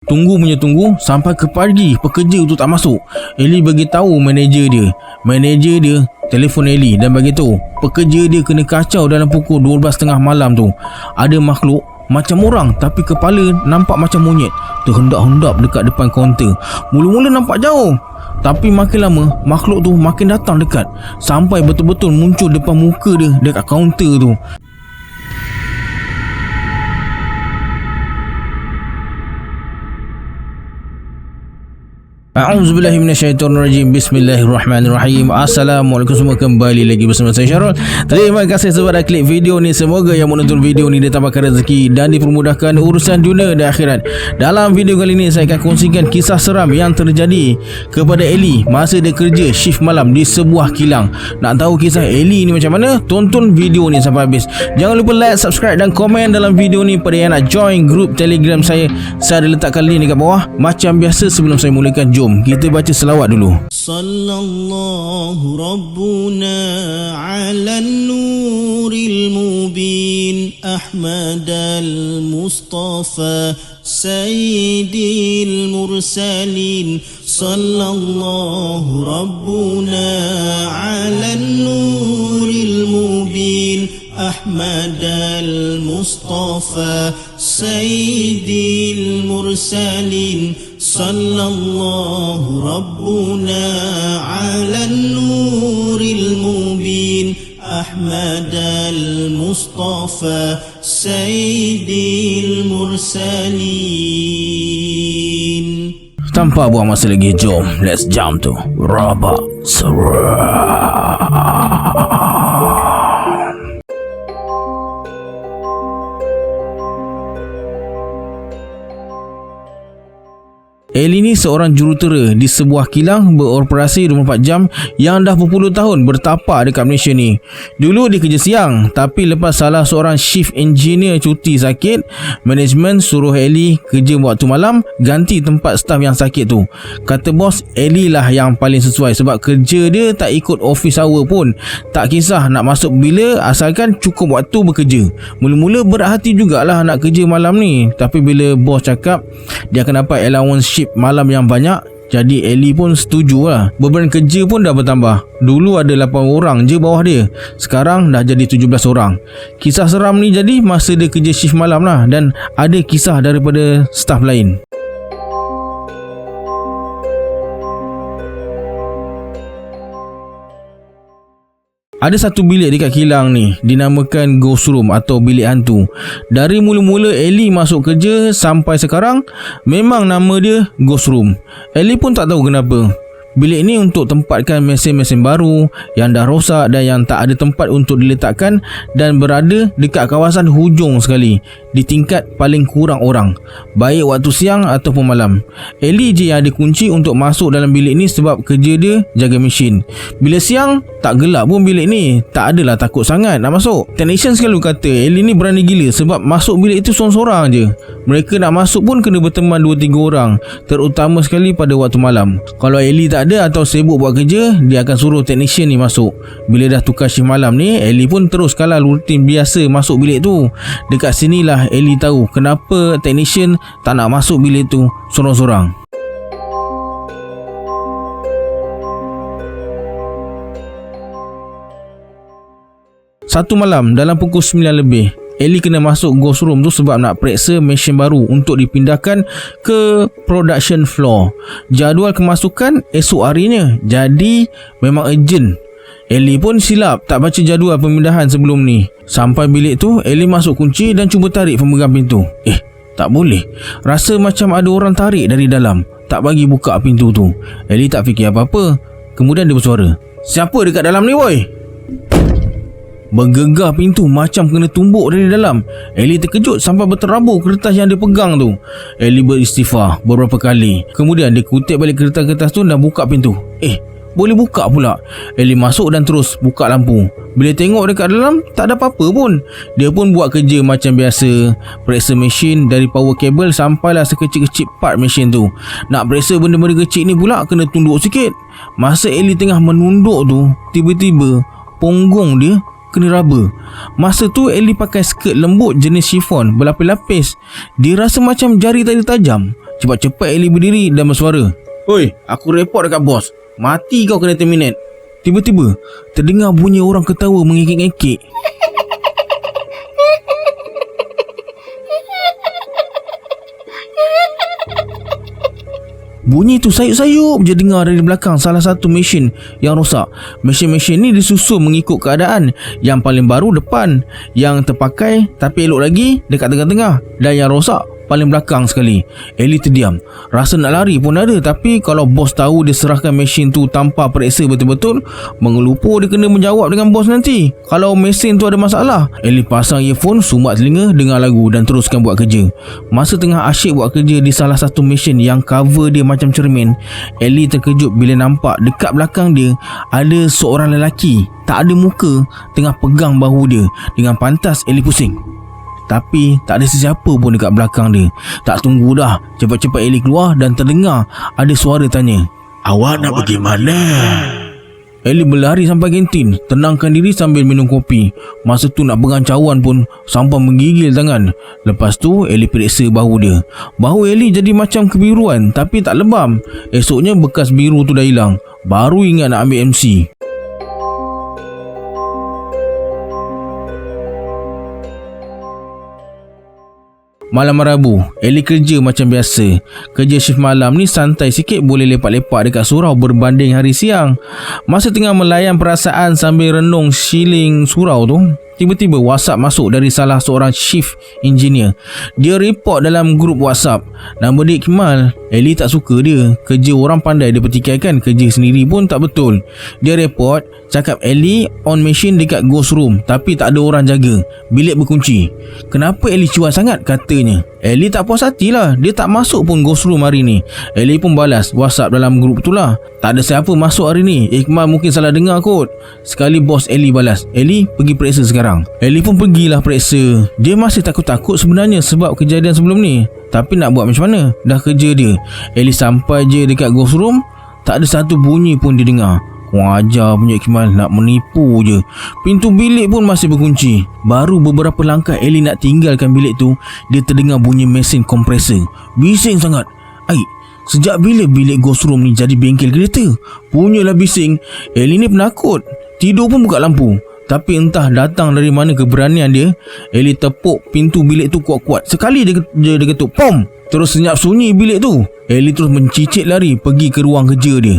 Tunggu punya tunggu sampai ke pagi pekerja tu tak masuk. Ellie bagi tahu manager dia. Manager dia telefon Ellie dan bagi tahu pekerja dia kena kacau dalam pukul 12.30 malam tu. Ada makhluk macam orang tapi kepala nampak macam monyet terhendap-hendap dekat depan kaunter. Mula-mula nampak jauh, tapi makin lama makhluk tu makin datang dekat sampai betul-betul muncul depan muka dia dekat kaunter tu. A'udzubillahi minasyaitonirrajim. Bismillahirrahmanirrahim. Assalamualaikum semua, kembali lagi bersama saya Syarul. Terima kasih sebab dah klik video ni. Semoga yang menonton video ni ditambahkan rezeki dan dipermudahkan urusan dunia dan akhirat. Dalam video kali ini saya akan kongsikan kisah seram yang terjadi kepada Ellie masa dia kerja shift malam di sebuah kilang. Nak tahu kisah Ellie ni macam mana? Tonton video ni sampai habis. Jangan lupa like, subscribe dan komen dalam video ni. Pada yang nak join grup Telegram saya ada letakkan link dekat bawah. Macam biasa, sebelum saya mulakan, jom kita baca selawat dulu. Sallallahu Rabbuna ala nuril mubin Ahmad al-Mustafa Sayyidil Mursalin. Sallallahu Rabbuna ala nuril mubin Ahmad al-Mustafa Sayyidil Mursalin. Sallallahu Rabbuna ala nuril mubin Ahmad al-Mustafa Sayyidil Mursalin. Tanpa buang masa lagi, jom let's jump to Rabak Seram. Ellie ni seorang jurutera di sebuah kilang beroperasi 24 jam yang dah berpuluh tahun bertapak dekat Malaysia ni. Dulu dia kerja siang, tapi lepas salah seorang shift engineer cuti sakit, management suruh Ellie kerja waktu malam, ganti tempat staff yang sakit tu. Kata bos, Ellie lah yang paling sesuai sebab kerja dia tak ikut office hour pun. Tak kisah nak masuk bila, asalkan cukup waktu bekerja. Mula-mula berat hati jugalah nak kerja malam ni, tapi bila bos cakap dia akan dapat allowance shift malam yang banyak, jadi Ellie pun setuju lah. Beban kerja pun dah bertambah. Dulu ada 8 orang je bawah dia, sekarang dah jadi 17 orang. Kisah seram ni jadi masa dia kerja shift malam lah, dan ada kisah daripada staff lain. Ada satu bilik dekat kilang ni dinamakan Ghost Room atau bilik hantu. Dari mula-mula Ellie masuk kerja sampai sekarang memang nama dia Ghost Room. Ellie pun tak tahu kenapa. Bilik ni untuk tempatkan mesin-mesin baru yang dah rosak dan yang tak ada tempat untuk diletakkan, dan berada dekat kawasan hujung sekali, di tingkat paling kurang orang, baik waktu siang ataupun malam. Ellie je yang ada kunci untuk masuk dalam bilik ni sebab kerja dia jaga mesin. Bila siang tak gelap pun bilik ni, tak adalah takut sangat nak masuk. Technician selalu kata Ellie ni berani gila sebab masuk bilik itu sorang-sorang je. Mereka nak masuk pun kena berteman 2-3 orang, terutama sekali pada waktu malam. Kalau Ellie tak ada atau sibuk buat kerja, dia akan suruh technician ni masuk. Bila dah tukar shift malam ni, Ellie pun terus kalah rutin biasa masuk bilik tu. Dekat sinilah Ellie tahu kenapa technician tak nak masuk bilik tu sorang-sorang. Satu malam dalam pukul 9 lebih, Ellie kena masuk Ghost Room tu sebab nak periksa mesin baru untuk dipindahkan ke production floor. Jadual kemasukan esok harinya, jadi memang urgent. Ellie pun silap tak baca jadual pemindahan sebelum ni. Sampai bilik tu, Ellie masuk kunci dan cuba tarik pemegang pintu. Tak boleh. Rasa macam ada orang tarik dari dalam, tak bagi buka pintu tu. Ellie tak fikir apa-apa. Kemudian dia bersuara, "Siapa dekat dalam ni, woi?" Bergegar pintu macam kena tumbuk dari dalam. Ellie terkejut sampai berterabur kertas yang dia pegang tu. Ellie beristighfar beberapa kali. Kemudian dia kutip balik kertas-kertas tu dan buka pintu. Boleh buka pula. Ellie masuk dan terus buka lampu. Bila tengok dekat dalam, tak ada apa-apa pun. Dia pun buat kerja macam biasa. Periksa mesin dari power cable sampailah sekecil-kecil part mesin tu. Nak periksa benda-benda kecil ni pula kena tunduk sikit. Masa Ellie tengah menunduk tu, tiba-tiba punggung dia kena raba. Masa tu Ellie pakai skirt lembut jenis chiffon berlapis-lapis. Dia rasa macam jari tadi tajam. Cepat-cepat Ellie berdiri dan bersuara, "Oi, aku report dekat bos. Mati kau kena terminate." Tiba-tiba terdengar bunyi orang ketawa mengekek-ekek. Bunyi tu sayup-sayup je dengar dari belakang salah satu mesin yang rosak. Mesin-mesin ni disusun mengikut keadaan. Yang paling baru depan, yang terpakai tapi elok lagi dekat tengah-tengah, dan yang rosak paling belakang sekali. Ellie terdiam. Rasa nak lari pun ada, tapi kalau bos tahu dia serahkan mesin tu tanpa periksa betul-betul, mengelupur dia kena menjawab dengan bos nanti kalau mesin tu ada masalah. Ellie pasang earphone, sumak telinga, dengar lagu dan teruskan buat kerja. Masa tengah asyik buat kerja di salah satu mesin yang cover dia macam cermin, Ellie terkejut bila nampak dekat belakang dia ada seorang lelaki tak ada muka tengah pegang bahu dia. Dengan pantas Ellie pusing, tapi tak ada sesiapa pun dekat belakang dia. Tak tunggu dah, cepat-cepat Ellie keluar dan terdengar ada suara tanya, "Awak nak pergi mana?" Ellie berlari sampai kantin, tenangkan diri sambil minum kopi. Masa tu nak pegang cawan pun sampai menggigil tangan. Lepas tu Ellie periksa bahu dia. Bahu Ellie jadi macam kebiruan tapi tak lebam. Esoknya bekas biru tu dah hilang. Baru ingat nak ambil MC. Malam Rabu, Ellie kerja macam biasa. Kerja shift malam ni santai sikit, boleh lepak-lepak dekat surau berbanding hari siang. Masa tengah melayan perasaan sambil renung siling surau tu, tiba-tiba WhatsApp masuk dari salah seorang shift engineer. Dia report dalam grup WhatsApp. Nama dia Ikmal. Ellie tak suka dia. Kerja orang pandai dia pertikaikan, kerja sendiri pun tak betul. Dia report, cakap Ellie on machine dekat ghost room tapi tak ada orang jaga. Bilik berkunci. Kenapa Ellie cuak sangat, katanya. Ellie tak puas hati lah. Dia tak masuk pun ghost room hari ni. Ellie pun balas WhatsApp dalam grup tu lah, tak ada siapa masuk hari ni. Ikmal mungkin salah dengar kot. Sekali bos Ellie balas, Ellie pergi periksa sekarang. Ellie pun pergilah periksa. Dia masih takut-takut sebenarnya sebab kejadian sebelum ni, tapi nak buat macam mana, dah kerja dia. Ellie sampai je dekat ghost room, tak ada satu bunyi pun dia dengar. Kurang ajar punya Ikmal, nak menipu je. Pintu bilik pun masih berkunci. Baru beberapa langkah Ellie nak tinggalkan bilik tu, dia terdengar bunyi mesin kompresor. Bising sangat. Sejak bila bilik ghost room ni jadi bengkel kereta? Punyalah bising. Ellie ni penakut. Tidur pun buka lampu. Tapi entah datang dari mana keberanian dia, Ellie tepuk pintu bilik tu kuat-kuat. Sekali dia ketuk, pom! Terus senyap sunyi bilik tu. Ellie terus mencicit lari pergi ke ruang kerja dia.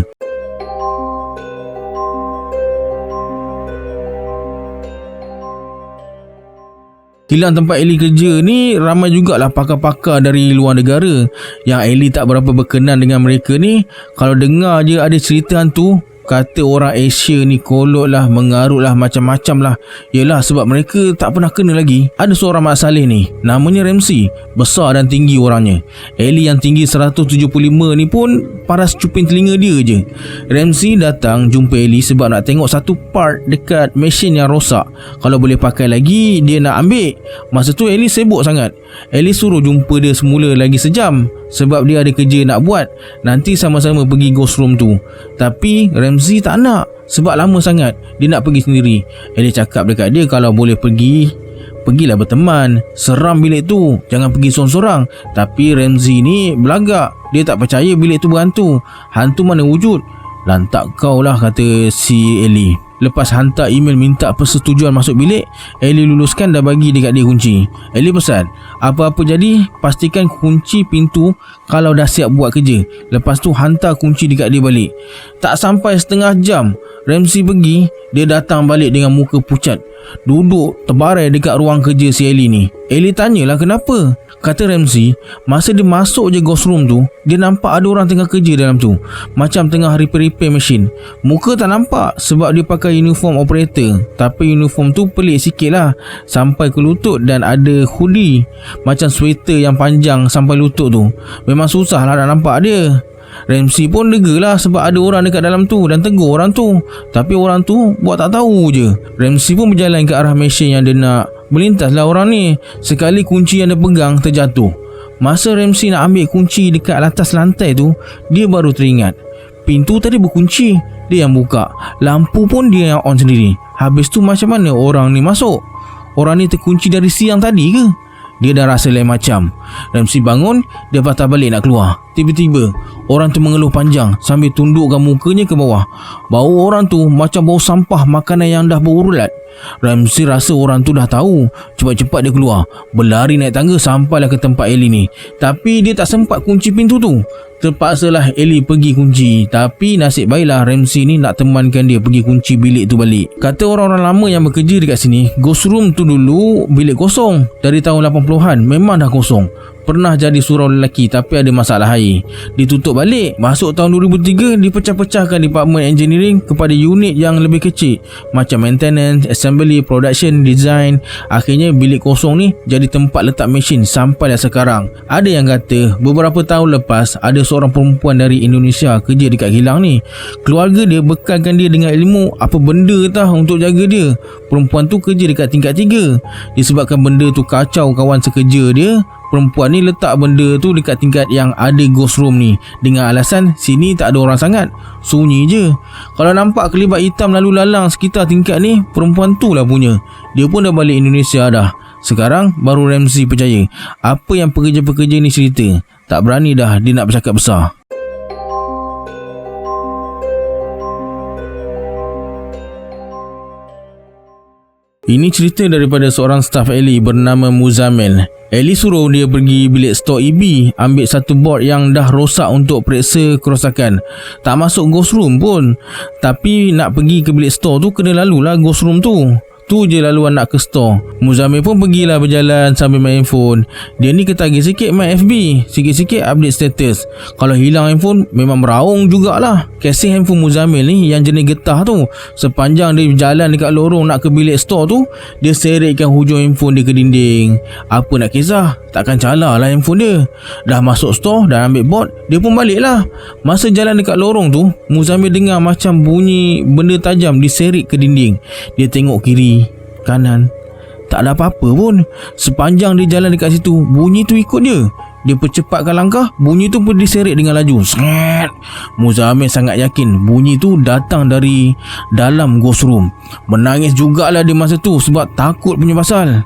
Kilang tempat Ellie kerja ni ramai jugalah pakar-pakar dari luar negara. Yang Ellie tak berapa berkenan dengan mereka ni. Kalau dengar je ada cerita hantu, kata orang Asia ni kolot lah, mengarut lah, macam-macam lah. Yelah, sebab mereka tak pernah kena lagi. Ada seorang Mak Saleh ni, namanya Ramsey. Besar dan tinggi orangnya. Ellie yang tinggi 175 ni pun paras cuping telinga dia je. Ramsey datang jumpa Ellie sebab nak tengok satu part dekat mesin yang rosak. Kalau boleh pakai lagi, dia nak ambil. Masa tu Ellie sibuk sangat. Ellie suruh jumpa dia semula lagi sejam sebab dia ada kerja nak buat. Nanti sama-sama pergi ghost room tu. Tapi Ramsey tak nak sebab lama sangat. Dia nak pergi sendiri. Ellie cakap dekat dia kalau boleh pergilah berteman. Seram bilik tu, jangan pergi sorang-sorang. Tapi Ramsey ni belagak. Dia tak percaya bilik tu berhantu. Hantu mana wujud? Lantak kau lah, kata si Ellie. Lepas hantar email minta persetujuan masuk bilik, Ellie luluskan dan bagi dekat dia kunci. Ellie pesan, apa-apa jadi pastikan kunci pintu kalau dah siap buat kerja. Lepas tu hantar kunci dekat dia balik. Tak sampai setengah jam Ramsey pergi, dia datang balik dengan muka pucat, duduk terbarai dekat ruang kerja si Ellie ni. Ellie tanyalah kenapa. Kata Ramsey, masa dia masuk je ghost room tu, dia nampak ada orang tengah kerja dalam tu, macam tengah repair mesin. Muka tak nampak sebab dia pakai uniform operator. Tapi uniform tu pelik sikit lah, sampai ke lutut, dan ada hoodie macam sweater yang panjang sampai lutut tu. Memang susah lah nak nampak dia. Ramsey pun lega lah sebab ada orang dekat dalam tu dan tegur orang tu. Tapi orang tu buat tak tahu je. Ramsey pun berjalan ke arah mesin yang dia nak. Melintaslah orang ni. Sekali kunci yang dia pegang terjatuh. Masa Ramsey nak ambil kunci dekat atas lantai tu, dia baru teringat pintu tadi berkunci. Dia yang buka. Lampu pun dia yang on sendiri. Habis tu macam mana orang ni masuk? Orang ni terkunci dari siang tadi ke? dia dah rasa lain macam. Ramsey bangun, dia patah balik nak keluar. Tiba-tiba orang tu mengeluh panjang sambil tundukkan mukanya ke bawah. Bau orang tu macam bau sampah makanan yang dah berulat. Ramsey rasa orang tu dah tahu. Cepat-cepat dia keluar, berlari naik tangga sampailah ke tempat Ellie ni. Tapi dia tak sempat kunci pintu tu. Terpaksalah Ellie pergi kunci. Tapi nasib baiklah Ramsey ni nak temankan dia pergi kunci bilik tu balik. Kata orang-orang lama yang bekerja dekat sini, ghost room tu dulu bilik kosong. Dari tahun 80-an memang dah kosong. Pernah jadi surau lelaki tapi ada masalah air. Ditutup balik. Masuk tahun 2003 dipecah-pecahkan Department Engineering kepada unit yang lebih kecil, macam maintenance, assembly, production, design. Akhirnya bilik kosong ni jadi tempat letak mesin sampai sekarang. Ada yang kata beberapa tahun lepas ada seorang perempuan dari Indonesia kerja dekat kilang ni. Keluarga dia bekalkan dia dengan ilmu apa benda tah untuk jaga dia. Perempuan tu kerja dekat tingkat 3. Disebabkan benda tu kacau kawan sekerja dia, perempuan ni letak benda tu dekat tingkat yang ada ghost room ni dengan alasan sini tak ada orang sangat, sunyi je. Kalau nampak kelibat hitam lalu lalang sekitar tingkat ni, perempuan tu lah punya. Dia pun dah balik Indonesia dah. Sekarang baru Ramsey percaya apa yang pekerja-pekerja ni cerita. Tak berani dah dia nak bercakap besar. Ini cerita daripada seorang staf Ellie bernama Muzammil. Ellie suruh dia pergi bilik store EB, ambil satu board yang dah rosak untuk periksa kerosakan. Tak masuk ghost room pun. Tapi nak pergi ke bilik store tu kena lalulah ghost room tu. Tu je laluan nak ke store. Muzammil pun pergilah berjalan sambil main handphone. Dia ni ketagih sikit main FB, sikit-sikit update status. Kalau hilang handphone memang meraung jugalah. Casing handphone Muzammil ni yang jenis getah tu, sepanjang dia berjalan dekat lorong nak ke bilik store tu, dia seretkan hujung handphone dia ke dinding. Apa nak kisah, takkan calar lah handphone dia. Dah masuk store dan ambil bot, dia pun balik lah. Masa jalan dekat lorong tu, Muzammil dengar macam bunyi benda tajam diseret ke dinding. Dia tengok kiri, kanan, tak ada apa-apa pun. Sepanjang dia jalan dekat situ, bunyi tu ikut dia. Dia percepatkan langkah, bunyi tu pun diseret dengan laju. Sret. Muzammil sangat yakin bunyi tu datang dari dalam ghost room. Menangis jugalah dia masa tu sebab takut punya pasal.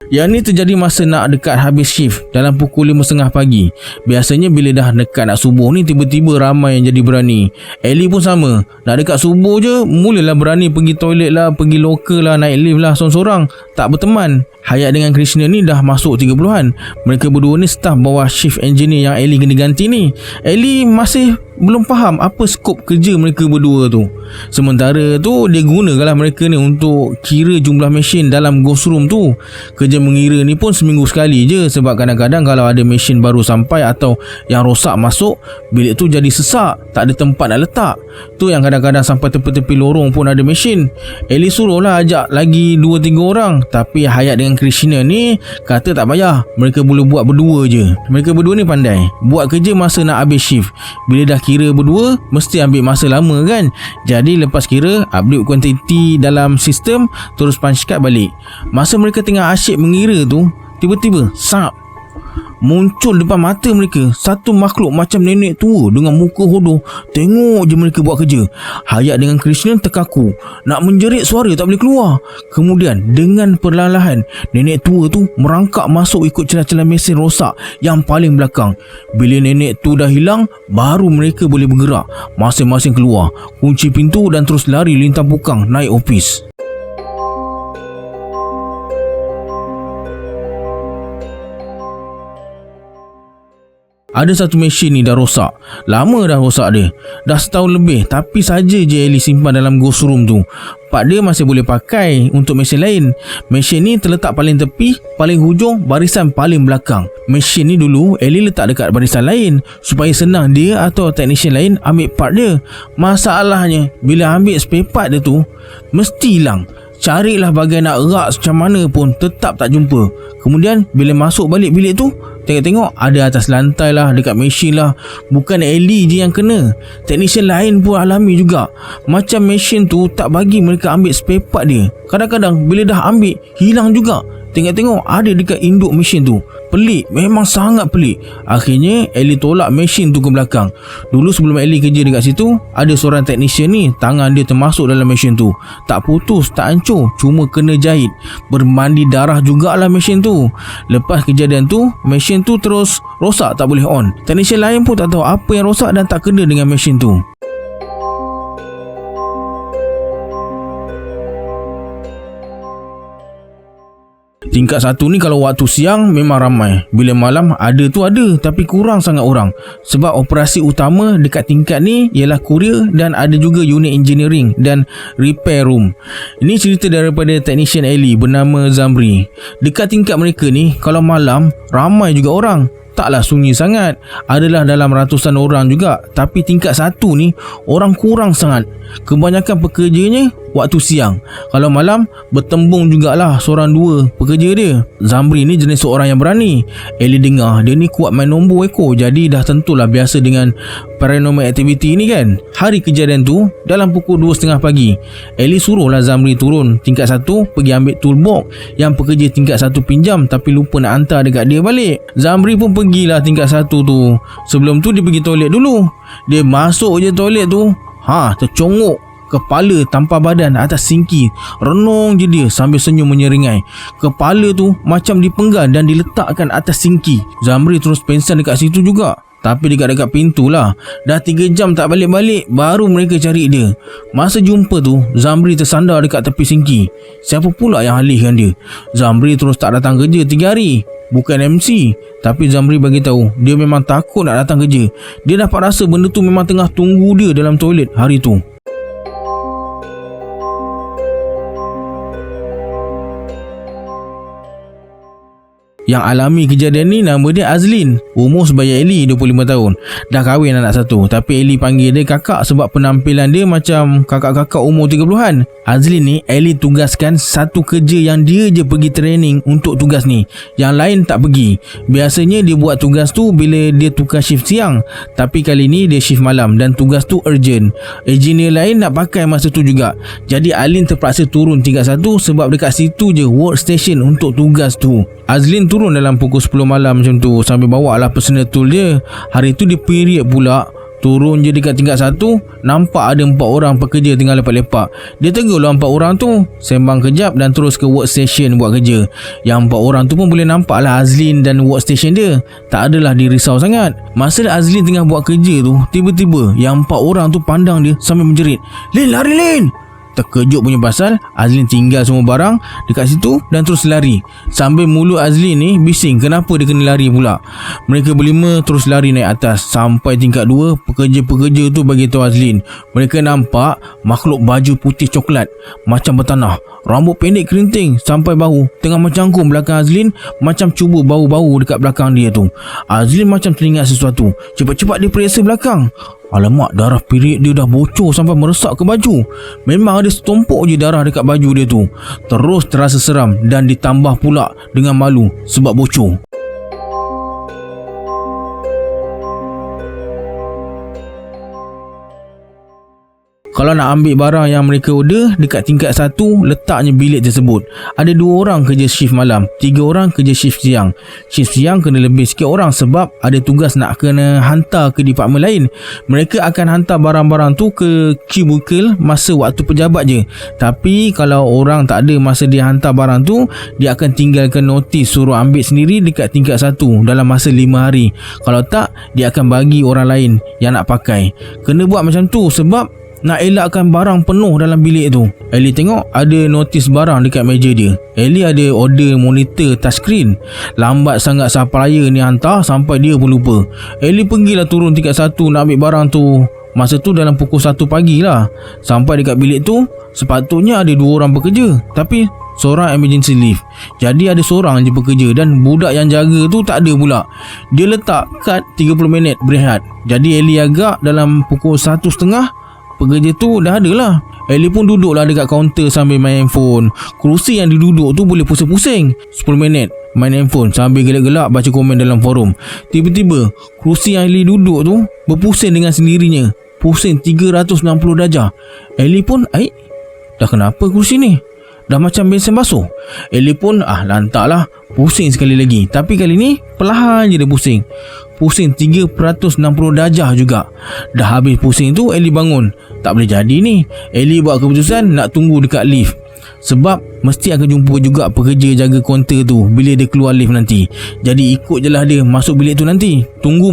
Yang ni terjadi masa nak dekat habis shift dalam pukul 5.30 pagi. Biasanya bila dah dekat nak subuh ni, tiba-tiba ramai yang jadi berani. Ellie pun sama. Nak dekat subuh je mulalah berani pergi toilet lah, pergi locker lah, naik lift lah sorang-sorang. Tak berteman. Hayat dengan Krishna ni dah masuk 30-an. Mereka berdua ni staf bawah shift engineer yang Ellie kena ganti ni. Ellie masih belum faham apa skop kerja mereka berdua tu. Sementara tu dia gunakanlah mereka ni untuk kira jumlah mesin dalam ghost room tu. Kerja mengira ni pun seminggu sekali je, sebab kadang-kadang kalau ada mesin baru sampai atau yang rosak masuk, bilik tu jadi sesak, tak ada tempat nak letak. Tu yang kadang-kadang sampai tepi-tepi lorong pun ada mesin. Ellie suruhlah ajak lagi 2-3 orang, tapi Hayat dengan Krishna ni kata tak payah, mereka boleh buat berdua je. Mereka berdua ni pandai buat kerja masa nak habis shift. Bila dah kira berdua mesti ambil masa lama kan. Jadi lepas kira, update kuantiti dalam sistem, terus punch card balik. Masa mereka tengah asyik mengira tu, tiba-tiba sap, muncul depan mata mereka satu makhluk macam nenek tua dengan muka hodoh. Tengok je mereka buat kerja. Hayat dengan Krishna terkaku, nak menjerit suara tak boleh keluar. Kemudian dengan perlahan-lahan nenek tua tu merangkak masuk ikut celah-celah mesin rosak yang paling belakang. Bila nenek tu dah hilang, baru mereka boleh bergerak. Masing-masing keluar, kunci pintu dan terus lari lintang pukang naik ofis. Ada satu mesin ni dah rosak. Lama dah rosak dia. Dah setahun lebih, tapi saja je Ellie simpan dalam ghost room tu. Part dia masih boleh pakai untuk mesin lain. Mesin ni terletak paling tepi, paling hujung, barisan paling belakang. Mesin ni dulu Ellie letak dekat barisan lain supaya senang dia atau technician lain ambil part dia. Masalahnya bila ambil spare part dia tu mesti hilang. Carilah bahagian nak erak macam mana pun tetap tak jumpa. Kemudian bila masuk balik bilik tu, tengok-tengok ada atas lantai lah, dekat mesin lah. Bukan Ellie je yang kena, technician lain pun alami juga. Macam mesin tu tak bagi mereka ambil spare part dia. Kadang-kadang bila dah ambil, hilang juga. Tengok-tengok ada dekat induk mesin tu. Pelik, memang sangat pelik. Akhirnya Ellie tolak mesin tu ke belakang. Dulu sebelum Ellie kerja dekat situ, ada seorang technician ni, tangan dia termasuk dalam mesin tu. Tak putus, tak hancur, cuma kena jahit. Bermandi darah jugalah mesin tu. Lepas kejadian tu, mesin tu terus rosak, tak boleh on. Technician lain pun tak tahu apa yang rosak dan tak kena dengan mesin tu. Tingkat 1 ni kalau waktu siang memang ramai. Bila malam ada tu ada, tapi kurang sangat orang. Sebab operasi utama dekat tingkat ni ialah courier dan ada juga unit engineering dan repair room. Ini cerita daripada technician Ellie bernama Zamri. Dekat tingkat mereka ni kalau malam ramai juga orang. Taklah sunyi sangat, adalah dalam ratusan orang juga. Tapi tingkat 1 ni orang kurang sangat. Kebanyakan pekerjanya waktu siang. Kalau malam bertembung jugalah seorang dua pekerja dia. Zamri ni jenis seorang yang berani. Ellie dengar dia ni kuat main nombor ekor, jadi dah tentulah biasa dengan paranormal activity ni kan. Hari kejadian tu dalam pukul 2.30 pagi, Ellie suruhlah Zamri turun tingkat 1 pergi ambil toolbox yang pekerja tingkat 1 pinjam, tapi lupa nak hantar dekat dia balik. Zamri pun pergilah tingkat 1 tu. Sebelum tu dia pergi toilet dulu. Dia masuk je toilet tu, tercongok kepala tanpa badan atas sinki. Renung je dia sambil senyum menyeringai. Kepala tu macam dipenggal dan diletakkan atas sinki. Zamri terus pengsan dekat situ juga. Tapi dekat-dekat pintu lah. Dah 3 jam tak balik-balik, baru mereka cari dia. Masa jumpa tu, Zamri tersandar dekat tepi sinki. Siapa pula yang alihkan dia? Zamri terus tak datang kerja 3 hari. Bukan MC, tapi Zamri bagi tahu dia memang takut nak datang kerja. Dia dapat rasa benda tu memang tengah tunggu dia dalam toilet hari tu. Yang alami kejadian ni nama dia Azlin. Umur sebaya Ellie 25 tahun. Dah kahwin anak 1. Tapi Ellie panggil dia kakak sebab penampilan dia macam kakak-kakak umur 30-an. Azlin ni Ellie tugaskan satu kerja yang dia je pergi training untuk tugas ni. Yang lain tak pergi. Biasanya dia buat tugas tu bila dia tukar shift siang. Tapi kali ni dia shift malam dan tugas tu urgent. Engineer lain nak pakai masa tu juga. Jadi Alin terpaksa turun tingkat 1 sebab dekat situ je workstation untuk tugas tu. Azlin turun dalam pukul 10 malam macam tu sambil bawa lah personal tool dia. Hari tu dia period pula. Turun je dekat tingkat 1, nampak ada 4 orang pekerja tengah lepak-lepak. Dia tegur lah 4 orang tu, sembang kejap dan terus ke workstation buat kerja. Yang 4 orang tu pun boleh nampak lah Azlin dan workstation dia. Tak adalah dia risau sangat. Masa Azlin tengah buat kerja tu, tiba-tiba yang 4 orang tu pandang dia sambil menjerit, "Lin, lari Lin!" Terkejut punya pasal Azlin tinggal semua barang dekat situ dan terus lari. Sambil mulut Azlin ni bising kenapa dia kena lari pula. Mereka berlima terus lari naik atas. Sampai tingkat 2, pekerja-pekerja tu bagi tahu Azlin, mereka nampak makhluk baju putih coklat macam bertanah, rambut pendek kerinting sampai bahu, tengah mencangkung belakang Azlin, macam cuba bau-bau dekat belakang dia tu. Azlin macam teringat sesuatu. Cepat-cepat dia periksa belakang. Alamak, darah period dia dah bocor sampai meresap ke baju. Memang ada setumpuk je darah dekat baju dia tu. Terus terasa seram dan ditambah pula dengan malu sebab bocor. Kalau nak ambil barang yang mereka order, dekat tingkat 1 letaknya bilik tersebut. Ada 2 orang kerja shift malam, 3 orang kerja shift siang. Shift siang kena lebih sikit orang sebab ada tugas nak kena hantar ke departmen lain. Mereka akan hantar barang-barang tu ke cubicle masa waktu pejabat je. Tapi kalau orang tak ada masa dia hantar barang tu, dia akan tinggalkan notis suruh ambil sendiri dekat tingkat 1 dalam masa 5 hari. Kalau tak, dia akan bagi orang lain yang nak pakai. Kena buat macam tu sebab nak elakkan barang penuh dalam bilik tu. Ellie tengok ada notis barang dekat meja dia. Ellie ada order monitor touchscreen. Lambat sangat supplier ni hantar sampai dia pun lupa. Ellie pergilah turun tingkat 1 nak ambil barang tu. Masa tu dalam pukul 1 pagi lah. Sampai dekat bilik tu, sepatutnya ada 2 orang bekerja, tapi seorang emergency leave. Jadi ada seorang je bekerja dan budak yang jaga tu tak ada pula. Dia letak kad 30 minit berehat. Jadi Ellie agak dalam pukul 1.30 pekerja tu dah ada lah. Ellie pun duduklah dekat kaunter sambil main handphone. Kerusi yang diduduk tu boleh pusing-pusing. 10 minit main handphone sambil gelak-gelak baca komen dalam forum. Tiba-tiba kerusi yang Ellie duduk tu berpusing dengan sendirinya. Pusing 360 darjah. Ellie pun, dah kenapa kerusi ni? dah macam bensin basuh. Ellie pun lantaklah, pusing sekali lagi. Tapi kali ni perlahan je dia pusing. Pusing 360 darjah juga. Dah habis pusing tu, Ellie bangun. Tak boleh jadi ni. Ellie buat keputusan nak tunggu dekat lift. Sebab mesti akan jumpa juga pekerja jaga kaunter tu bila dia keluar lift nanti. Jadi ikut je lah dia masuk bilik tu nanti. Tunggu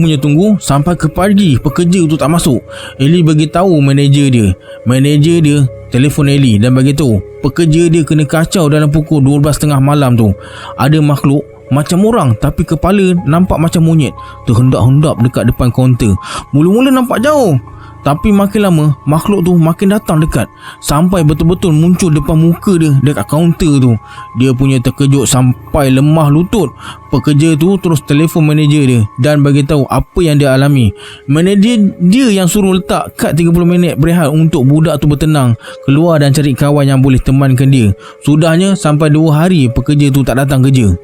sampai ke pagi pekerja tu tak masuk. Ellie bagi tahu manager dia. Manager dia telefon Ellie dan bagi tahu pekerja dia kena kacau dalam pukul 12.30 malam tu. Ada makhluk macam orang tapi kepala nampak macam monyet terhendap-hendap dekat depan kaunter. Mula-mula nampak jauh, tapi makin lama makhluk tu makin datang dekat sampai betul-betul muncul depan muka dia dekat kaunter tu. Dia punya terkejut sampai lemah lutut. Pekerja tu terus telefon manager dia dan bagi tahu apa yang dia alami. Manager dia yang suruh letak kad 30 minit berehat untuk budak tu bertenang, keluar dan cari kawan yang boleh temankan dia. Sudahnya sampai 2 hari pekerja tu tak datang kerja.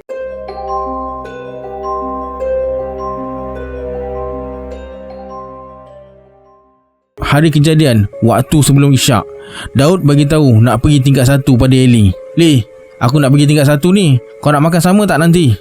Hari kejadian, waktu sebelum isyak, Daud bagi tahu nak pergi tingkat 1 pada Ellie. "Li, aku nak pergi tingkat 1 ni. Kau nak makan sama tak nanti?"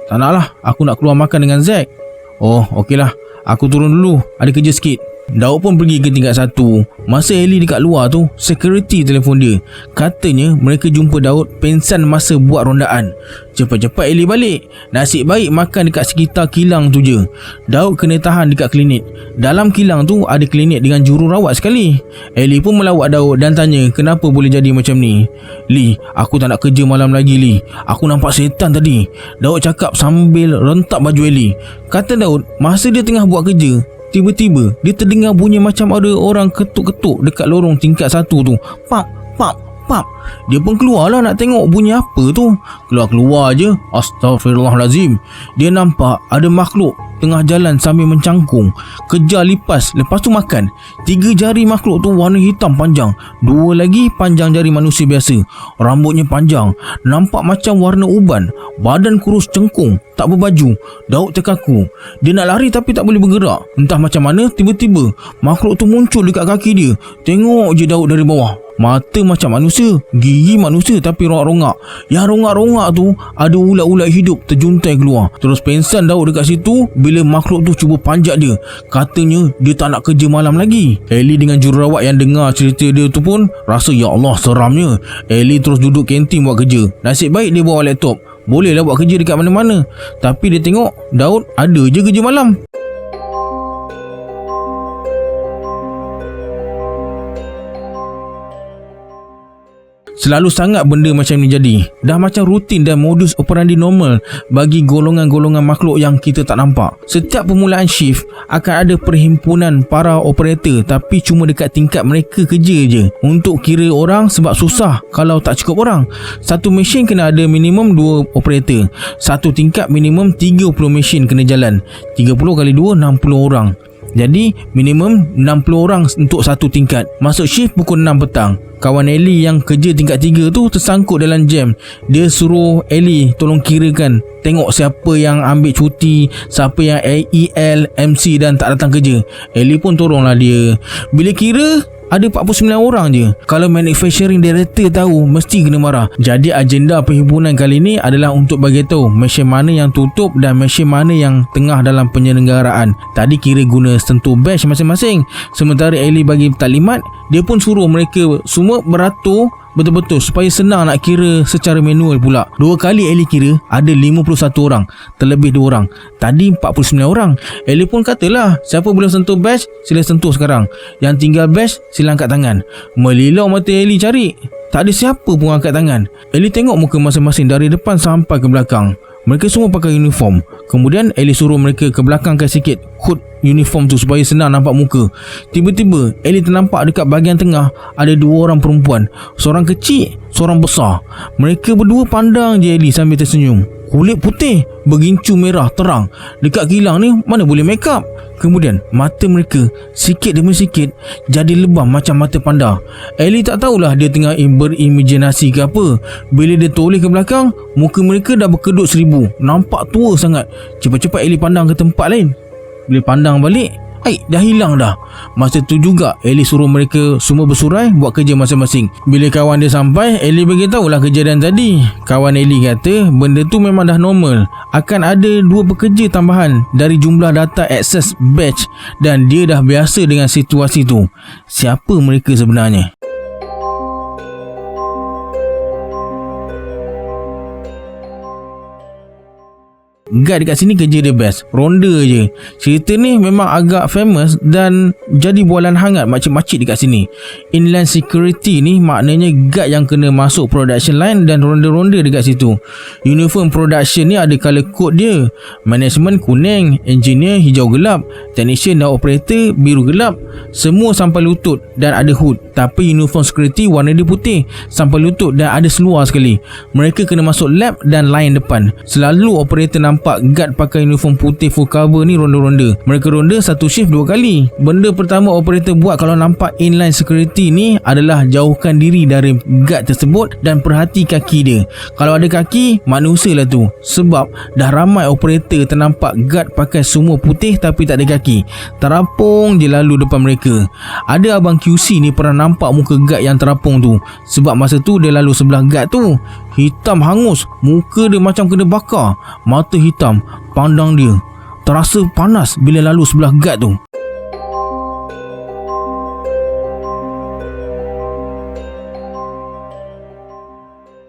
"Tak nak lah, aku nak keluar makan dengan Zack." "Oh, okeylah. Aku turun dulu, ada kerja sikit." Daud pun pergi ke tingkat 1. Masa Ellie dekat luar tu, security telefon dia. Katanya mereka jumpa Daud pengsan masa buat rondaan. Cepat-cepat Ellie balik. Nasib baik makan dekat sekitar kilang tu je. Daud kena tahan dekat klinik. Dalam kilang tu ada klinik dengan jururawat sekali. Ellie pun melawat Daud dan tanya kenapa boleh jadi macam ni. "Li, aku tak nak kerja malam lagi, Li. Aku nampak setan tadi." Daud cakap sambil rentak baju Ellie. Kata Daud, masa dia tengah buat kerja, tiba-tiba dia terdengar bunyi macam ada orang ketuk-ketuk dekat lorong tingkat 1 tu. Pap, pap, pap. Dia pun keluarlah nak tengok bunyi apa tu. Keluar-keluar je, Astaghfirullahalazim, dia nampak ada makhluk tengah jalan sambil mencangkung. Kejar lipas, lepas tu makan. 3 jari makhluk tu warna hitam panjang, 2 lagi panjang jari manusia biasa. Rambutnya panjang, nampak macam warna uban. Badan kurus cengkung, tak berbaju. Daud terkaku. Dia nak lari tapi tak boleh bergerak. Entah macam mana tiba-tiba makhluk tu muncul dekat kaki dia. Tengok je Daud dari bawah. Mata macam manusia, gigi manusia tapi rongak-rongak. Yang rongak-rongak tu ada ulat-ulat hidup terjuntai keluar. Terus pengsan Daud dekat situ bila makhluk tu cuba panjat dia. Katanya dia tak nak kerja malam lagi. Ellie dengan jururawat yang dengar cerita dia tu pun rasa ya Allah seramnya. Ellie terus duduk kantin buat kerja. Nasib baik dia bawa laptop. Bolehlah buat kerja dekat mana-mana. Tapi dia tengok Daud ada je kerja malam. Selalu sangat benda macam ni jadi. Dah macam rutin dan modus operandi normal bagi golongan-golongan makhluk yang kita tak nampak. Setiap permulaan shift akan ada perhimpunan para operator, tapi cuma dekat tingkat mereka kerja je untuk kira orang sebab susah kalau tak cukup orang. Satu mesin kena ada minimum 2 operator. Satu tingkat minimum 30 mesin kena jalan. 30 kali 2 60 orang. Jadi minimum 60 orang untuk satu tingkat. Masuk shift pukul 6 petang. Kawan Ellie yang kerja tingkat 3 tu tersangkut dalam jam. Dia suruh Ellie tolong kirakan, tengok siapa yang ambil cuti, siapa yang AEL, MC dan tak datang kerja. Ellie pun tolonglah dia. Bila kira ada 49 orang je. Kalau manufacturing director tahu, mesti kena marah. Jadi agenda perhimpunan kali ni adalah untuk bagi tahu mesin mana yang tutup dan mesin mana yang tengah dalam penyelenggaraan. Tadi kira guna sentuh batch masing-masing. Sementara Ellie bagi taklimat, dia pun suruh mereka semua beratur betul-betul supaya senang nak kira secara manual pula. 2 kali Ellie kira ada 51 orang, terlebih 2 orang. Tadi 49 orang. Ellie pun katalah, siapa boleh sentuh batch, sila sentuh sekarang. Yang tinggal batch, sila angkat tangan. Melilau mata Ellie cari. Tak ada siapa pun angkat tangan. Ellie tengok muka masing-masing dari depan sampai ke belakang. Mereka semua pakai uniform. Kemudian Ellie suruh mereka ke belakangkan sikit hood uniform tu supaya senang nampak muka. Tiba-tiba Ellie ternampak dekat bahagian tengah ada 2 orang perempuan. Seorang kecil, seorang besar. Mereka berdua pandang je Ellie sambil tersenyum. Kulit putih, bergincu merah terang. Dekat kilang ni mana boleh make up. Kemudian mata mereka sikit demi sikit jadi lebam macam mata panda. Ellie tak tahulah dia tengah berimajinasi ke apa. Bila dia toleh ke belakang, muka mereka dah berkedut 1000. Nampak tua sangat. Cepat-cepat Ellie pandang ke tempat lain. Bila pandang balik, Dah hilang dah. Masa tu juga Ellie suruh mereka semua bersurai buat kerja masing-masing. Bila kawan dia sampai, Ellie beritahulah kejadian tadi. Kawan Ellie kata benda tu memang dah normal. Akan ada 2 pekerja tambahan dari jumlah data access batch dan dia dah biasa dengan situasi tu. Siapa mereka sebenarnya? Guard dekat sini kerja dia best, ronda je. Cerita ni memang agak famous dan jadi bualan hangat makcik-makcik dekat sini. Inline security ni maknanya guard yang kena masuk production line dan ronda-ronda dekat situ. Uniform production ni ada colour code dia. Management kuning, engineer hijau gelap, technician dan operator biru gelap. Semua sampai lutut dan ada hood. Tapi uniform security warna dia putih sampai lutut dan ada seluar sekali. Mereka kena masuk lab dan line depan. Selalu operator nampak guard pakai uniform putih full cover ni ronda-ronda. Mereka ronda satu shift 2 kali. Benda pertama operator buat kalau nampak inline security ni adalah jauhkan diri dari guard tersebut dan perhati kaki dia. Kalau ada kaki, manusia lah tu. Sebab dah ramai operator ternampak guard pakai semua putih tapi tak ada kaki. Terapung je lalu depan mereka. Ada abang QC ni pernah nampak muka guard yang terapung tu. Sebab masa tu dia lalu sebelah guard tu. Hitam hangus, muka dia macam kena bakar. Mata hitam, pandang dia terasa panas bila lalu sebelah guard tu.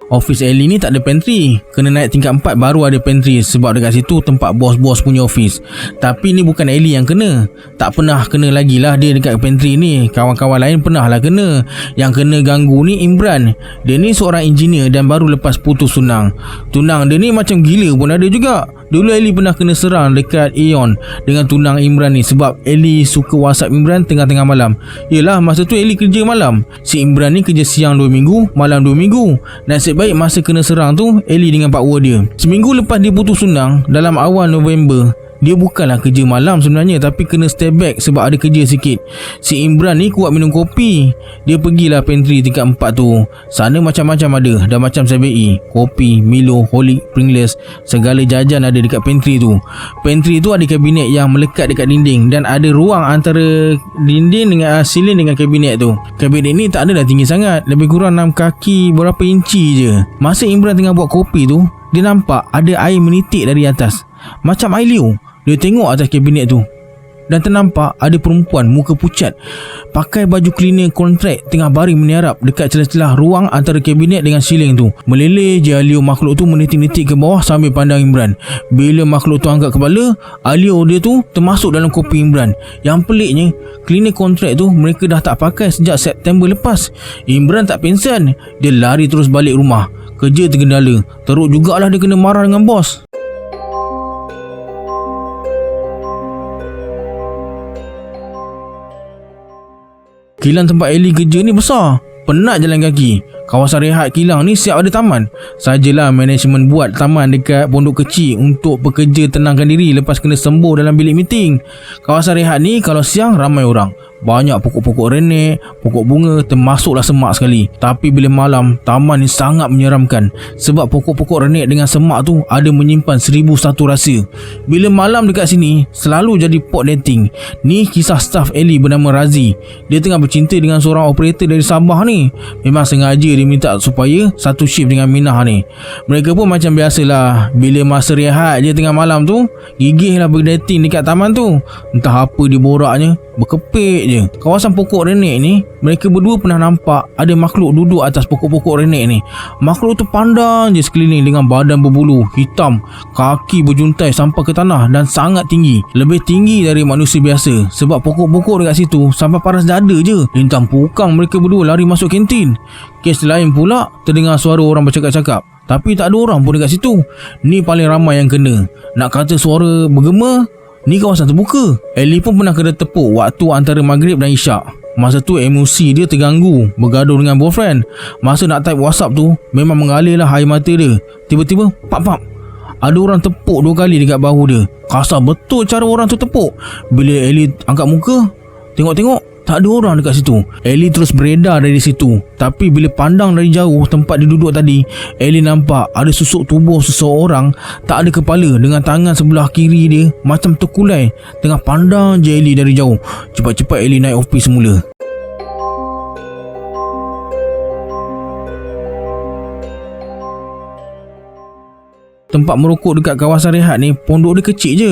Office Ellie ni tak ada pantry. Kena naik tingkat 4 baru ada pantry. Sebab dekat situ tempat bos-bos punya office. Tapi ni bukan Ellie yang kena. Tak pernah kena lagi lah dia dekat pantry ni. Kawan-kawan lain pernah lah kena. Yang kena ganggu ni Imran. Dia ni seorang engineer dan baru lepas putus tunang. Tunang dia ni macam gila pun ada juga. Dulu Ellie pernah kena serang dekat Aeon dengan tunang Imran ni. Sebab Ellie suka WhatsApp Imran tengah-tengah malam. Yelah masa tu Ellie kerja malam. Si Imran ni kerja siang 2 minggu, malam 2 minggu. Nasib baik masa kena serang tu Ellie dengan partner dia. Seminggu lepas dia putus tunang, dalam awal November, dia bukanlah kerja malam sebenarnya tapi kena stay back sebab ada kerja sikit. Si Imran ni kuat minum kopi. Dia pergilah pantry tingkat 4 tu. Sana macam-macam ada. Dah macam 7E, kopi, Milo, Holik, Pringles, segala jajan ada dekat pantry tu. Pantry tu ada kabinet yang melekat dekat dinding dan ada ruang antara dinding dengan silin dengan kabinet tu. Kabinet ni tak adalah tinggi sangat, lebih kurang 6 kaki berapa inci je. Masa Imran tengah buat kopi tu, dia nampak ada air menitik dari atas, macam air liur. Dia tengok atas kabinet tu dan ternampak ada perempuan muka pucat pakai baju cleaner kontrak tengah baring meniarap dekat celah-celah ruang antara kabinet dengan siling tu. Meleleh je alio makhluk tu menitik-nitik ke bawah sambil pandang Imran. Bila makhluk tu angkat kepala, alio dia tu termasuk dalam kopi Imran. Yang peliknya, cleaner kontrak tu mereka dah tak pakai sejak September lepas. Imran tak pingsan. Dia lari terus balik rumah. Kerja tergendala. Teruk jugalah dia kena marah dengan bos. Kilang tempat Ellie kerja ni besar, penat jalan kaki. Kawasan rehat kilang ni siap ada taman. Sajalah management buat taman dekat pondok kecil untuk pekerja tenangkan diri lepas kena sembuh dalam bilik meeting. Kawasan rehat ni kalau siang ramai orang. Banyak pokok-pokok renek, pokok bunga, termasuklah semak sekali. Tapi bila malam, taman ni sangat menyeramkan. Sebab pokok-pokok renek dengan semak tu ada menyimpan 1001 rahsia. Bila malam dekat sini, selalu jadi pot dating. Ni kisah staff Ellie bernama Razi. Dia tengah bercinta dengan seorang operator dari Sabah ni. Memang sengaja dia minta supaya satu shift dengan Minah ni. Mereka pun macam biasalah. Bila masa rehat je tengah malam tu, gigih lah berdating dekat taman tu. Entah apa dia boraknya, berkepik je. Kawasan pokok renek ni, mereka berdua pernah nampak ada makhluk duduk atas pokok-pokok renek ni. Makhluk tu pandang je sekeliling dengan badan berbulu hitam, kaki berjuntai sampai ke tanah dan sangat tinggi. Lebih tinggi dari manusia biasa. Sebab pokok-pokok dekat situ sampai paras dada je. Lintang pukang mereka berdua lari masuk kantin. Kes lain pula, terdengar suara orang bercakap-cakap. Tapi tak ada orang pun dekat situ. Ni paling ramai yang kena. Nak kata suara bergema, ni kawasan terbuka. Ellie pun pernah kena tepuk waktu antara maghrib dan isyak. Masa tu emosi dia terganggu, bergaduh dengan boyfriend. Masa nak type WhatsApp tu, memang mengalirlah air mata dia. Tiba-tiba, pap-pap, ada orang tepuk 2 kali dekat bahu dia. Kasar betul cara orang tu tepuk. Bila Ellie angkat muka, tengok-tengok, Tak ada orang dekat situ. Ellie terus beredar dari situ. Tapi bila pandang dari jauh tempat dia duduk tadi, Ellie nampak ada susuk tubuh seseorang tak ada kepala dengan tangan sebelah kiri dia macam terkulai. Tengah pandang je Ellie dari jauh. Cepat-cepat Ellie naik ofis semula. Tempat merokok dekat kawasan rehat ni, pondok dia kecil je.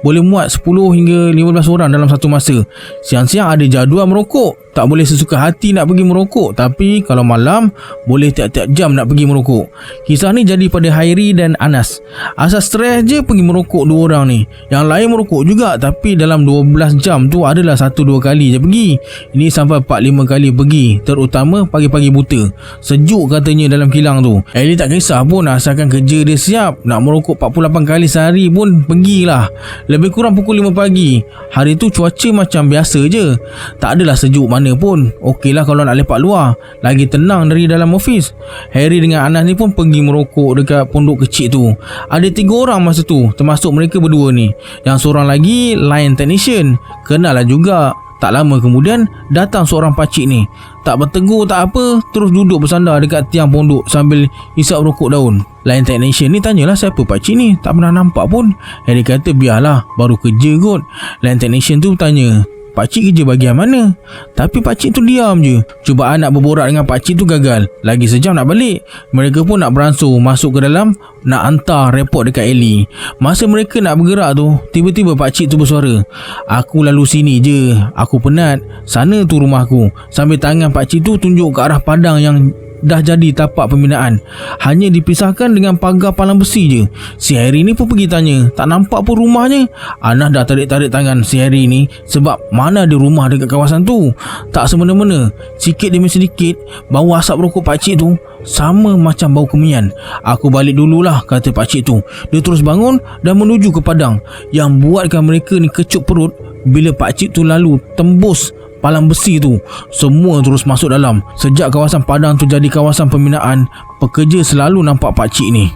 Boleh muat 10 hingga 15 orang dalam satu masa. Siang-siang ada jadual merokok. Tak boleh sesuka hati nak pergi merokok. Tapi kalau malam, boleh tiap-tiap jam nak pergi merokok. Kisah ni jadi pada Hairi dan Anas. Asal stres je pergi merokok dua orang ni. Yang lain merokok juga, tapi dalam 12 jam tu adalah 1-2 kali je pergi. Ini sampai 4-5 kali pergi. Terutama pagi-pagi buta. Sejuk katanya dalam kilang tu. Ellie tak kisah pun asalkan kerja dia siap. Nak merokok 48 kali sehari pun pergilah. Lebih kurang pukul 5 pagi. Hari tu cuaca macam biasa je. Tak adalah sejuk mana pun. Okeylah kalau nak lepak luar. Lagi tenang dari dalam ofis. Harry dengan Anas ni pun pergi merokok dekat pondok kecil tu. Ada 3 orang masa tu, termasuk mereka berdua ni. Yang seorang lagi line technician. Kenal lah juga. Tak lama kemudian datang seorang pakcik ni. Tak bertegur tak apa, terus duduk bersandar dekat tiang pondok sambil hisap rokok daun. Line technician ni tanyalah siapa pakcik ni, tak pernah nampak pun. Harry kata biarlah, baru kerja kot. Line technician tu tanya, pakcik kerja bahagian mana? Tapi pakcik tu diam je. Cubaan nak berborak dengan pakcik tu gagal. Lagi sejam nak balik. Mereka pun nak beransur masuk ke dalam, nak hantar report dekat Ellie. Masa mereka nak bergerak tu, tiba-tiba pakcik tu bersuara, aku lalu sini je, aku penat, sana tu rumahku. Sambil tangan pakcik tu tunjuk ke arah padang yang dah jadi tapak pembinaan. Hanya dipisahkan dengan pagar palang besi je. Si Harry ni pun pergi tanya, tak nampak pun rumahnya. Anas dah tarik-tarik tangan si Harry ni sebab mana ada rumah dekat kawasan tu. Tak semena-mena, sikit demi sedikit bau asap rokok pakcik tu sama macam bau kemian. Aku balik dululah, kata pakcik tu. Dia terus bangun dan menuju ke padang. Yang buatkan mereka ni kecut perut bila pakcik tu lalu tembus palang besi tu. Semua terus masuk dalam. Sejak kawasan padang tu jadi kawasan pembinaan, pekerja selalu nampak pakcik ni.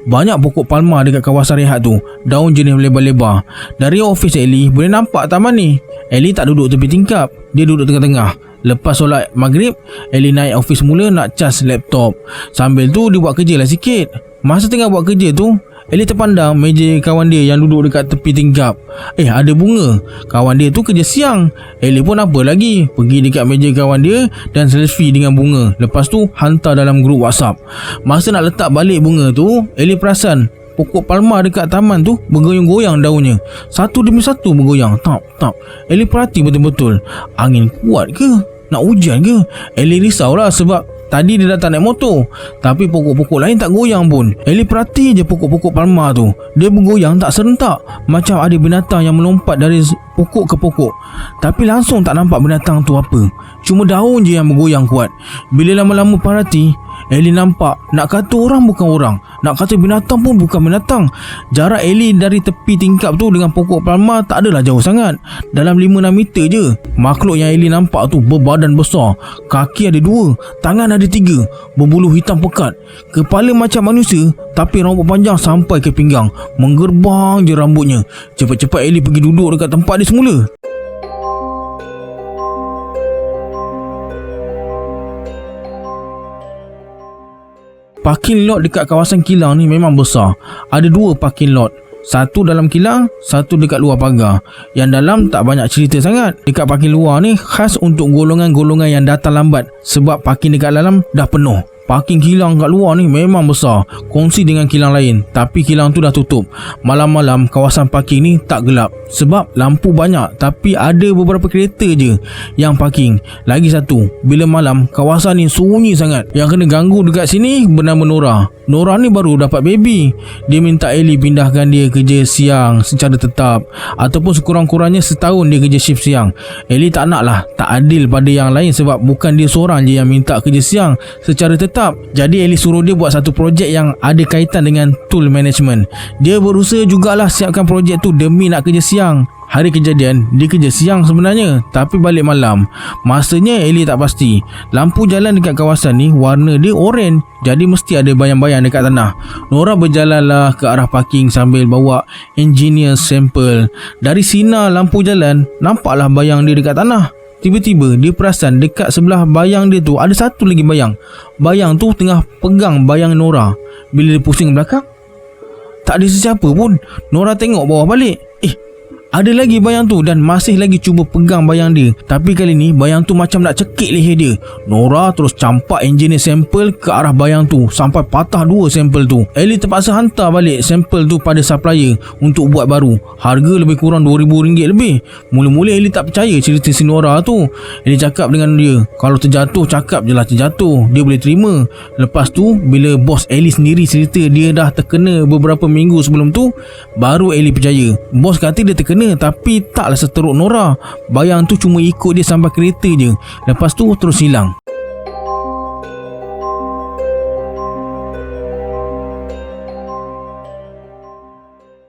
Banyak pokok palma dekat kawasan rehat tu. Daun jenis lebar-lebar. Dari ofis Ellie boleh nampak taman ni. Ellie tak duduk tepi tingkap, dia duduk tengah-tengah. Lepas solat maghrib, Ellie naik ofis mula nak cas laptop. Sambil tu dia buat kerja lah sikit. Masa tengah buat kerja tu, Ellie terpandang meja kawan dia yang duduk dekat tepi tingkap. Ada bunga. Kawan dia tu kerja siang. Ellie pun apa lagi, pergi dekat meja kawan dia dan selfie dengan bunga. Lepas tu hantar dalam grup WhatsApp. Masa nak letak balik bunga tu, Ellie perasan pokok palma dekat taman tu bergoyang-goyang daunnya. Satu demi satu bergoyang. Tap. Ellie perhati betul-betul. Angin kuat ke? Nak hujan ke? Ellie risaulah sebab tadi dia datang naik motor, tapi pokok-pokok lain tak goyang pun. Ellie perhati je pokok-pokok palma tu. Dia bergoyang tak serentak, macam ada binatang yang melompat dari pokok ke pokok. Tapi langsung tak nampak binatang tu apa. Cuma daun je yang bergoyang kuat. Bila lama-lama perhati, Ellie nampak, nak kata orang bukan orang, nak kata binatang pun bukan binatang. Jarak Ellie dari tepi tingkap tu dengan pokok palma tak adalah jauh sangat, dalam 5-6 meter je. Makhluk yang Ellie nampak tu berbadan besar. Kaki ada 2, tangan ada 3, berbulu hitam pekat. Kepala macam manusia, tapi rambut panjang sampai ke pinggang. Menggerbang je rambutnya. Cepat-cepat Ellie pergi duduk dekat tempat dia semula. Parking lot dekat kawasan kilang ni memang besar. Ada 2 parking lot. Satu dalam kilang, satu dekat luar pagar. Yang dalam tak banyak cerita sangat. Dekat parking luar ni khas untuk golongan-golongan yang datang lambat, sebab parking dekat dalam dah penuh. Parking kilang kat luar ni memang besar, kongsi dengan kilang lain, tapi kilang tu dah tutup. Malam-malam kawasan parking ni tak gelap sebab lampu banyak, tapi ada beberapa kereta je yang parking. Lagi satu, bila malam kawasan ni sunyi sangat. Yang kena ganggu dekat sini bernama Nora. Nora ni baru dapat baby. Dia minta Ellie pindahkan dia kerja siang secara tetap, ataupun sekurang-kurangnya setahun dia kerja shift siang. Ellie tak nak lah, tak adil pada yang lain sebab bukan dia seorang je yang minta kerja siang secara tetap. tetap. Jadi Ellie suruh dia buat satu projek yang ada kaitan dengan tool management. Dia berusaha jugalah siapkan projek tu demi nak kerja siang. Hari kejadian, dia kerja siang sebenarnya, tapi balik malam. Masanya Ellie tak pasti. Lampu jalan dekat kawasan ni warna dia oranye, jadi mesti ada bayang-bayang dekat tanah. Nora berjalanlah ke arah parking sambil bawa engineer sampel. Dari sinar lampu jalan, nampaklah bayang dia dekat tanah. Tiba-tiba dia perasan dekat sebelah bayang dia tu ada satu lagi bayang. Bayang tu tengah pegang bayang Nora. Bila dia pusing ke belakang, tak ada sesiapa pun. Nora tengok bawah balik. Ada lagi bayang tu dan masih lagi cuba pegang bayang dia. Tapi kali ni bayang tu macam nak cekik leher dia. Nora terus campak engineer sampel ke arah bayang tu sampai patah dua sampel tu. Ellie terpaksa hantar balik sampel tu pada supplier untuk buat baru. Harga lebih kurang RM2,000 lebih. Mula-mula Ellie tak percaya cerita si Nora tu. Ellie cakap dengan dia, kalau terjatuh cakap je lah terjatuh, dia boleh terima. Lepas tu bila bos Ellie sendiri cerita dia dah terkena beberapa minggu sebelum tu, baru Ellie percaya. Bos kata dia terkena tapi taklah seteruk Nora. Bayang tu cuma ikut dia sampai kereta je. Lepas tu terus hilang.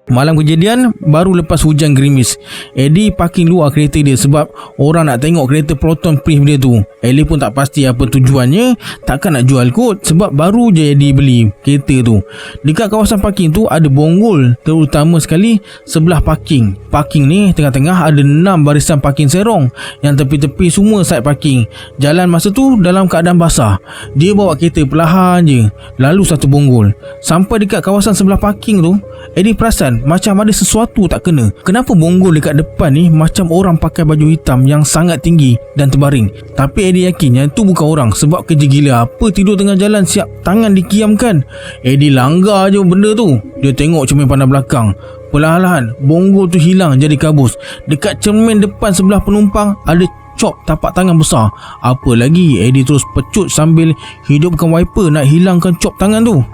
Malam kejadian baru lepas hujan gerimis. Eddie parking luar kereta dia sebab orang nak tengok kereta Proton Priv dia tu. Ellie pun tak pasti apa tujuannya. Takkan nak jual kot sebab baru je Eddie beli kereta tu. Dekat kawasan parking tu ada bonggol, terutama sekali sebelah parking. Parking ni tengah-tengah ada 6 barisan parking serong yang tepi-tepi semua side parking. Jalan masa tu dalam keadaan basah. Dia bawa kereta perlahan je lalu satu bonggol. Sampai dekat kawasan sebelah parking tu, Eddie perasan macam ada sesuatu tak kena. Kenapa bonggol dekat depan ni macam orang pakai baju hitam yang sangat tinggi dan terbaring. Tapi Eddie yakin yang tu bukan orang sebab kerja gila apa tidur tengah jalan siap tangan dikiamkan. Eddie langgar je benda tu. Dia tengok cermin pandang belakang. Perlahan-lahan bonggol tu hilang jadi kabus. Dekat cermin depan sebelah penumpang ada cop tapak tangan besar. Apa lagi, Eddie terus pecut sambil hidupkan wiper nak hilangkan cop tangan tu.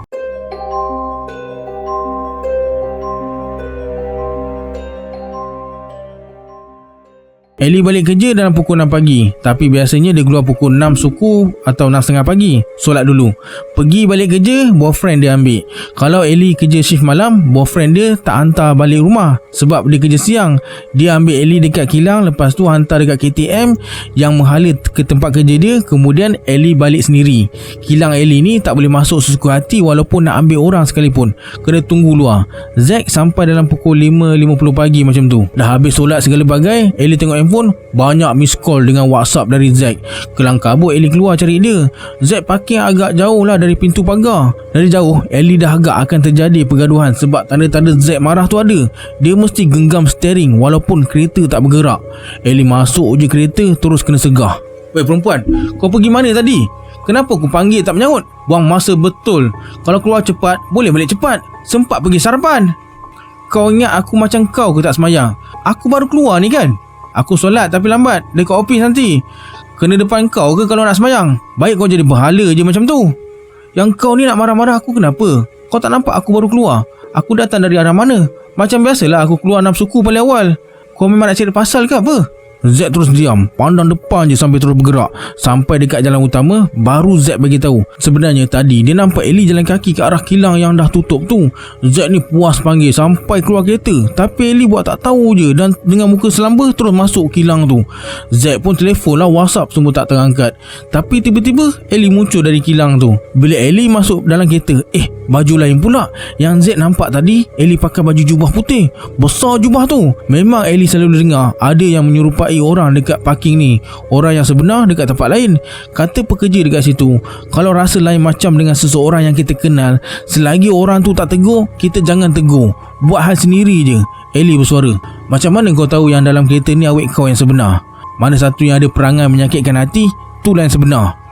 Ellie balik kerja dalam pukul 6 pagi. Tapi biasanya dia keluar pukul 6 suku atau 6.30 pagi. Solat dulu. Pergi balik kerja, boyfriend dia ambil. Kalau Ellie kerja shift malam, boyfriend dia tak hantar balik rumah sebab dia kerja siang. Dia ambil Ellie dekat kilang, lepas tu hantar dekat KTM yang menghala ke tempat kerja dia. Kemudian Ellie balik sendiri. Kilang Ellie ni tak boleh masuk sesuka hati walaupun nak ambil orang sekalipun. Kena tunggu luar. Zack sampai dalam pukul 5.50 pagi macam tu. Dah habis solat segala bagai, Ellie tengok handphone, banyak miss call dengan WhatsApp dari Zack. Kelang kabut Ellie keluar cari dia. Zack parking agak jauh lah dari pintu pagar. Dari jauh Ellie dah agak akan terjadi pergaduhan sebab tanda-tanda Zack marah tu ada. Dia mesti genggam steering walaupun kereta tak bergerak. Ellie masuk je kereta terus kena segah. Weh perempuan, kau pergi mana tadi? Kenapa aku panggil tak menyahut? Buang masa betul. Kalau keluar cepat boleh balik cepat. Sempat pergi sarapan. Kau ingat aku macam kau ke tak semayang? Aku baru keluar ni kan. Aku solat tapi lambat dekat office nanti. Kena depan kau ke kalau nak semayang? Baik kau jadi berhala je macam tu. Yang kau ni nak marah-marah aku kenapa? Kau tak nampak aku baru keluar? Aku datang dari arah mana? Macam biasalah aku keluar 6 suku paling awal. Kau memang nak cari pasal ke apa? Zack terus diam, pandang depan je sampai terus bergerak. Sampai dekat jalan utama, baru Zack bagi tahu. Sebenarnya tadi dia nampak Ellie jalan kaki ke arah kilang yang dah tutup tu. Zack ni puas panggil sampai keluar kereta. Tapi Ellie buat tak tahu je dan dengan muka selamba terus masuk kilang tu. Zack pun telefon lah, WhatsApp semua tak terangkat. Tapi tiba-tiba Ellie muncul dari kilang tu. Bila Ellie masuk dalam kereta, baju lain pula. Yang Zack nampak tadi, Ellie pakai baju jubah putih. Besar jubah tu. Memang Ellie selalu dengar ada yang menyerupai orang dekat parking ni. Orang yang sebenar dekat tempat lain. Kata pekerja dekat situ, kalau rasa lain macam dengan seseorang yang kita kenal, selagi orang tu tak tegur, kita jangan tegur. Buat hal sendiri je. Ellie bersuara, macam mana kau tahu yang dalam kereta ni awet kau yang sebenar? Mana satu yang ada perangai menyakitkan hati, tu lah yang sebenar.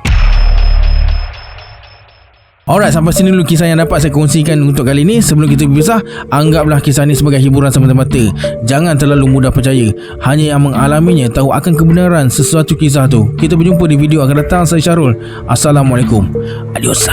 Alright, sampai sini dulu kisah yang dapat saya kongsikan untuk kali ini. Sebelum kita berpisah, anggaplah kisah ini sebagai hiburan semata-mata. Jangan terlalu mudah percaya. Hanya yang mengalaminya tahu akan kebenaran sesuatu kisah tu. Kita berjumpa di video akan datang. Saya Syarul. Assalamualaikum. Adios.